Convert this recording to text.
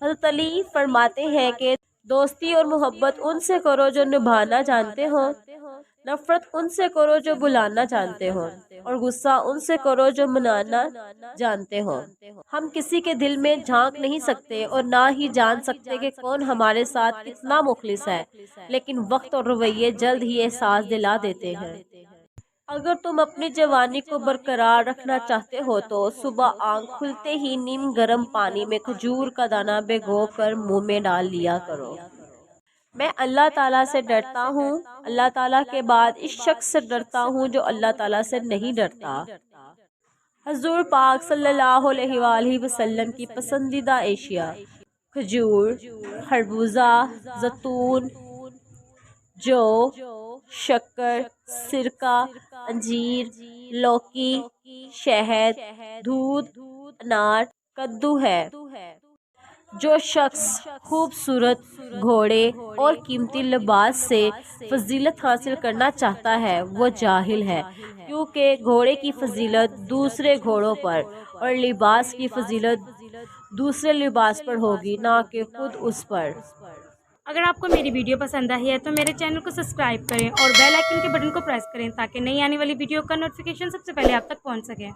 حضرت علی فرماتے ہیں کہ دوستی اور محبت ان سے کرو جو نبھانا جانتے ہو، نفرت ان سے کرو جو بلانا جانتے ہو، اور غصہ ان سے کرو جو منانا جانتے ہو۔ ہم کسی کے دل میں جھانک نہیں سکتے اور نہ ہی جان سکتے کہ کون ہمارے ساتھ کتنا مخلص ہے، لیکن وقت اور رویے جلد ہی احساس دلا دیتے ہیں۔ اگر تم اپنی جوانی کو برقرار رکھنا چاہتے ہو تو صبح آنکھ کھلتے ہی نیم گرم پانی میں کھجور کا دانہ بھگو کر منہ میں ڈال لیا کرو۔ میں اللہ تعالیٰ سے ڈرتا ہوں، اللہ تعالیٰ کے بعد اس شخص سے ڈرتا ہوں جو اللہ تعالیٰ سے نہیں ڈرتا۔ حضور پاک صلی اللہ علیہ وآلہ وسلم کی پسندیدہ اشیاء: کھجور، خربوزہ، زیتون، جو، شکر، سرکہ، انجیر، لوکی، شہد، دودھ، انار، کدو ہے۔ جو شخص خوبصورت گھوڑے اور قیمتی لباس سے فضیلت حاصل کرنا چاہتا ہے وہ جاہل ہے، کیونکہ گھوڑے کی فضیلت دوسرے گھوڑوں پر اور لباس کی فضیلت دوسرے لباس پر ہوگی، نہ کہ خود اس پر۔ اگر آپ کو میری ویڈیو پسند آئی ہے تو میرے چینل کو سبسکرائب کریں اور بیل آئیکن کے بٹن کو پریس کریں تاکہ نئی آنے والی ویڈیو کا نوٹیفیکیشن سب سے پہلے آپ تک پہنچ سکے۔